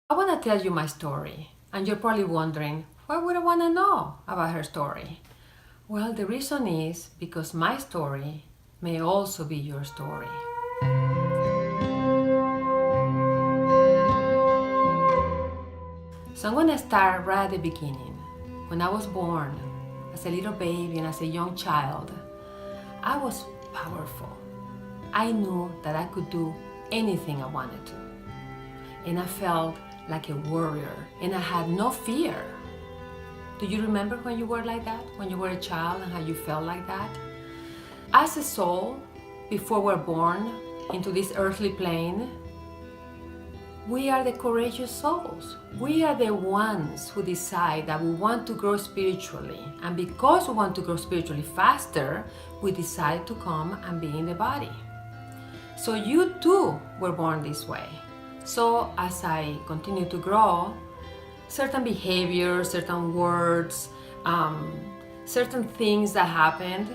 I want to tell you my story, and you're probably wondering, why would I want to know about her story? Well, the reason is because my story may also be your story. So I'm going to start right at the beginning. When I was born, as a little baby and as a young child, I was powerful. I knew that I could do anything I wanted to. And I felt like a warrior, and I had no fear. Do you remember when you were like that? When you were a child and how you felt like that? As a soul, before we're born into this earthly plane, we are the courageous souls. We are the ones who decide that we want to grow spiritually. And because we want to grow spiritually faster, we decide to come and be in the body. So you too were born this way. So as I continue to grow, certain behaviors, certain words, certain things that happened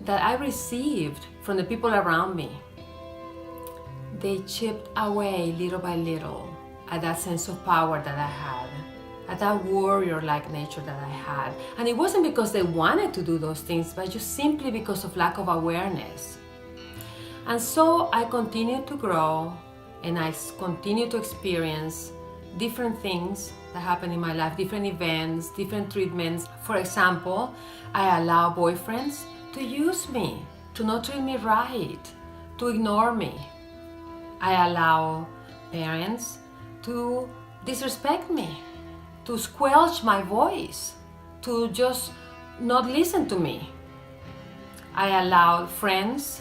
that I received from the people around me, they chipped away little by little at that sense of power that I had, at that warrior-like nature that I had. And it wasn't because they wanted to do those things, but just simply because of lack of awareness. And so I continued to grow, and I continue to experience different things that happen in my life, different events, different treatments. For example, I allow boyfriends to use me, to not treat me right, to ignore me. I allow parents to disrespect me, to squelch my voice, to just not listen to me. I allow friends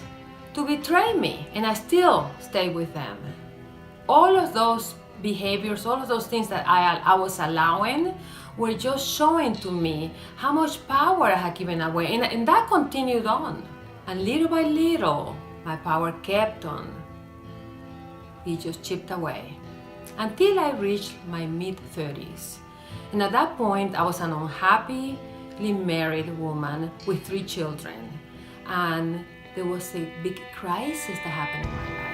to betray me, and I still stay with them. All of those behaviors, all of those things that I was allowing were just showing to me how much power I had given away. And that continued on. And little by little, my power kept on. It just chipped away until I reached my mid-30s. And at that point, I was an unhappily married woman with 3 children. And there was a big crisis that happened in my life.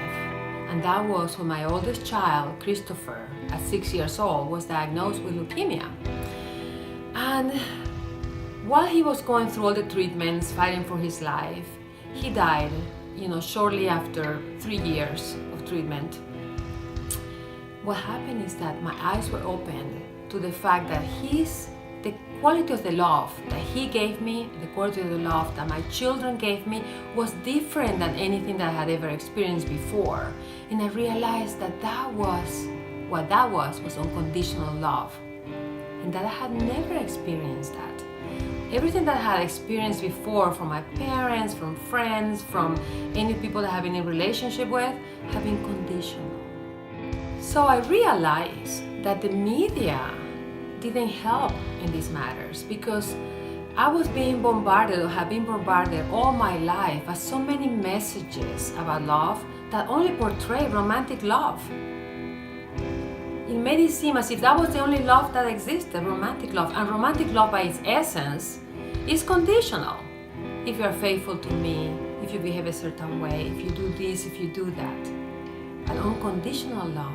And that was when my oldest child, Christopher, at 6 years old, was diagnosed with leukemia. And while he was going through all the treatments, fighting for his life, he died, shortly after 3 years of treatment. What happened is that my eyes were opened to the fact that the quality of the love that he gave me, the quality of the love that my children gave me, was different than anything that I had ever experienced before. And I realized that what that was unconditional love. And that I had never experienced that. Everything that I had experienced before from my parents, from friends, from any people that I have been in relationship with, have been conditional. So I realized that the media didn't help in these matters, because I was being bombarded, or have been bombarded all my life by so many messages about love that only portray romantic love. It made it seem as if that was the only love that existed, romantic love. And romantic love by its essence is conditional. If you are faithful to me, if you behave a certain way, if you do this, if you do that. But unconditional love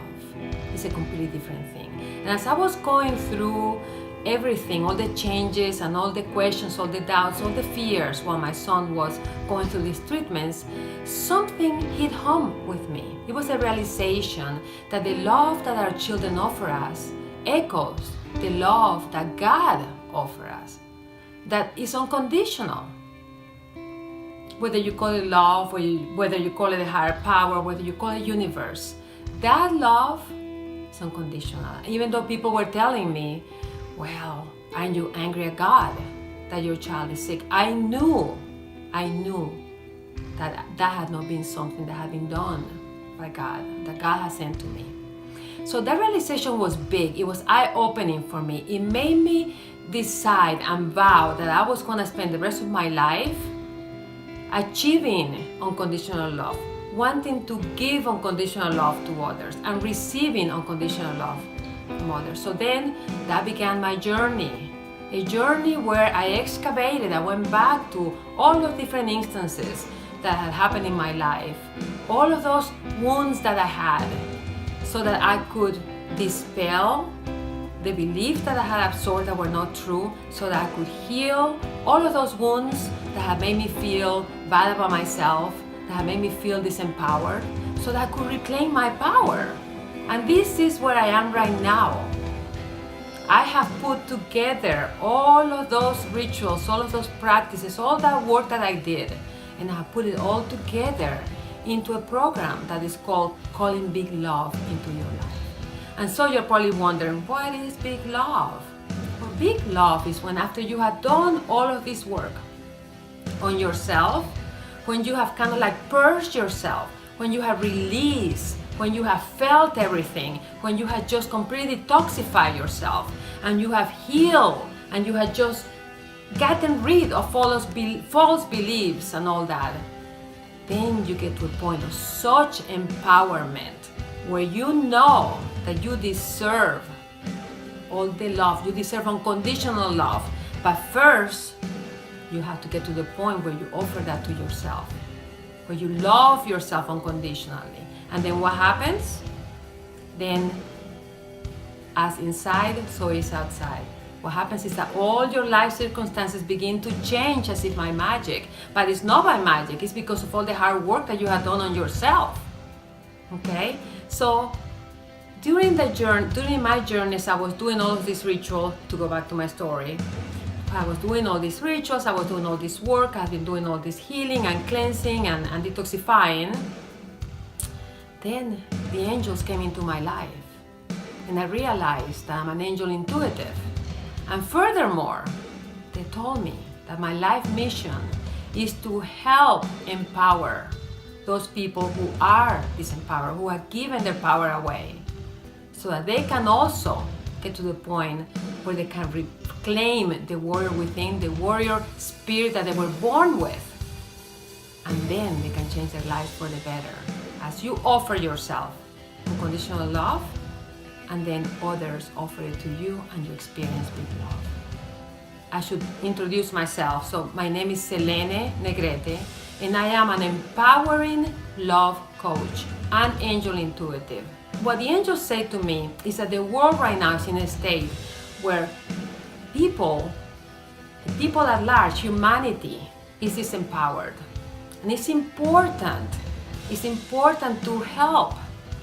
is a completely different thing. And as I was going through everything, all the changes and all the questions, all the doubts, all the fears while my son was going through these treatments, something hit home with me. It was a realization that the love that our children offer us echoes the love that God offers us, that is unconditional. Whether you call it love, or whether you call it a higher power, whether you call it universe, that love is unconditional. Even though people were telling me, well, aren't you angry at God that your child is sick? I knew that had not been something that had been done by God, that God has sent to me. So that realization was big. It was eye-opening for me. It made me decide and vow that I was going to spend the rest of my life achieving unconditional love, wanting to give unconditional love to others, and receiving unconditional love from others. So then that began my journey, a journey where I excavated. I went back to all the different instances that had happened in my life, all of those wounds that I had, so that I could dispel the beliefs that I had absorbed that were not true, so that I could heal all of those wounds that had made me feel bad about myself, that had made me feel disempowered, so that I could reclaim my power. And this is where I am right now. I have put together all of those rituals, all of those practices, all that work that I did, and I have put it all together into a program that is called Calling Big Love into Your Life. And so you're probably wondering, what is big love? Well, big love is when after you have done all of this work on yourself, when you have kind of like purged yourself, when you have released, when you have felt everything, when you have just completely detoxified yourself, and you have healed, and you have just gotten rid of all those false beliefs and all that, then you get to a point of such empowerment where you know that you deserve all the love, you deserve unconditional love. But first, you have to get to the point where you offer that to yourself, where you love yourself unconditionally. And then what happens? Then, as inside, so is outside. What happens is that all your life circumstances begin to change as if by magic. But it's not by magic, it's because of all the hard work that you have done on yourself. Okay? So, during my journeys, I was doing all of this ritual, to go back to my story. I was doing all these rituals, I was doing all this work, I've been doing all this healing and cleansing and detoxifying. Then the angels came into my life, and I realized that I'm an angel intuitive. And furthermore, they told me that my life mission is to help empower those people who are disempowered, who have given their power away, so that they can also get to the point where they can reclaim the warrior within, the warrior spirit that they were born with. And then they can change their lives for the better. As you offer yourself unconditional love, and then others offer it to you, and you experience big love. I should introduce myself. So my name is Selene Negrete, and I am an empowering love coach and angel intuitive. What the angels say to me is that the world right now is in a state where people at large, humanity, is disempowered. And it's important to help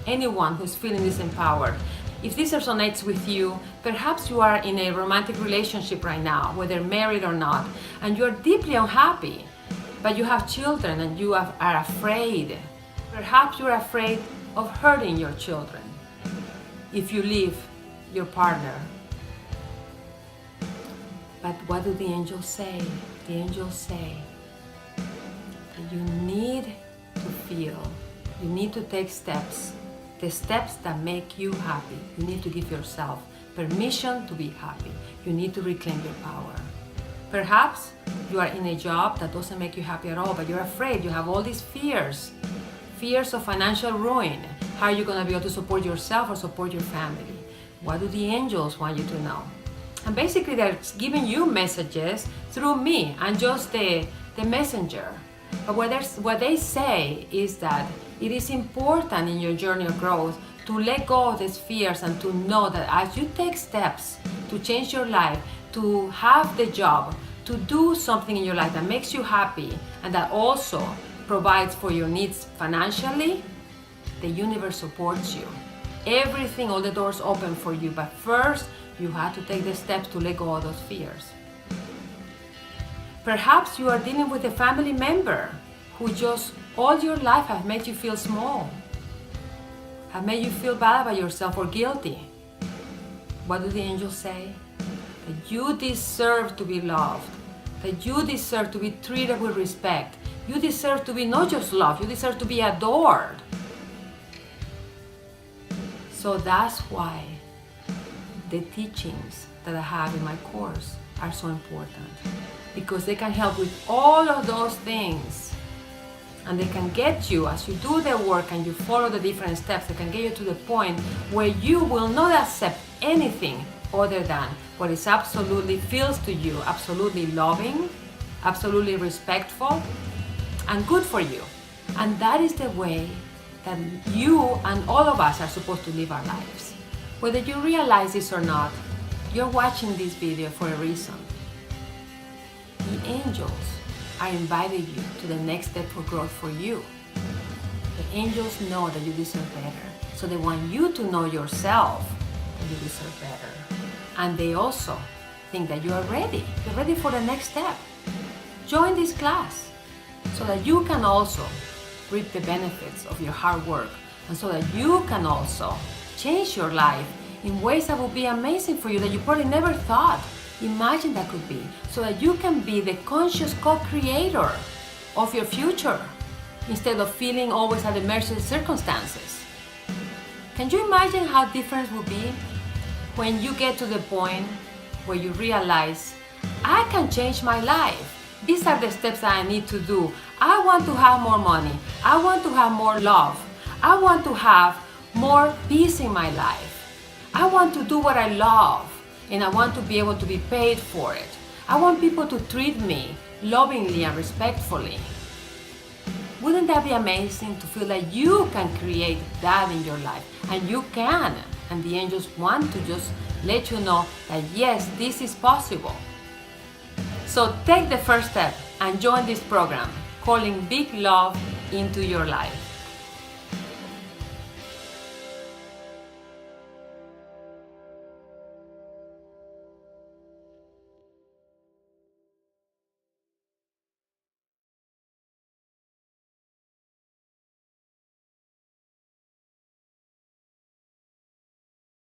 anyone who's feeling disempowered. If this resonates with you, perhaps you are in a romantic relationship right now, whether married or not, and you're deeply unhappy, but you have children and you are afraid. Perhaps you're afraid of hurting your children if you leave your partner. But what do the angels say? The angels say that you need to feel, you need to take steps, the steps that make you happy. You need to give yourself permission to be happy. You need to reclaim your power. Perhaps you are in a job that doesn't make you happy at all, but you're afraid, you have all these fears of financial ruin. How are you going to be able to support yourself or support your family? What do the angels want you to know? And basically they're giving you messages through me. I'm just the messenger. But what they say is that it is important in your journey of growth to let go of these fears and to know that as you take steps to change your life, to have the job, to do something in your life that makes you happy and that also provides for your needs financially, the universe supports you. Everything, all the doors open for you, but first you have to take the steps to let go of those fears. Perhaps you are dealing with a family member who just all your life have made you feel small, have made you feel bad about yourself or guilty. What do the angels say? That you deserve to be loved, that you deserve to be treated with respect. You deserve to be not just loved, you deserve to be adored. So that's why the teachings that I have in my course are so important, because they can help with all of those things, and they can get you, as you do the work and you follow the different steps, they can get you to the point where you will not accept anything other than what is absolutely feels to you absolutely loving, absolutely respectful, and good for you. And that is the way that you and all of us are supposed to live our lives. Whether you realize this or not, you're watching this video for a reason. The angels are inviting you to the next step for growth for you. The angels know that you deserve better, so they want you to know yourself that you deserve better. And they also think that you are ready. You're ready for the next step. Join this class so that you can also reap the benefits of your hard work, and so that you can also change your life in ways that will be amazing for you that you probably never thought. Imagine that could be, so that you can be the conscious co-creator of your future instead of feeling always at the mercy of circumstances. Can you imagine how different it will be when you get to the point where you realize, I can change my life. These are the steps that I need to do. I want to have more money. I want to have more love. I want to have more peace in my life. I want to do what I love, and I want to be able to be paid for it. I want people to treat me lovingly and respectfully. Wouldn't that be amazing to feel that you can create that in your life? And you can. And the angels want to just let you know that yes, this is possible. So take the first step and join this program, calling Big Love into your life.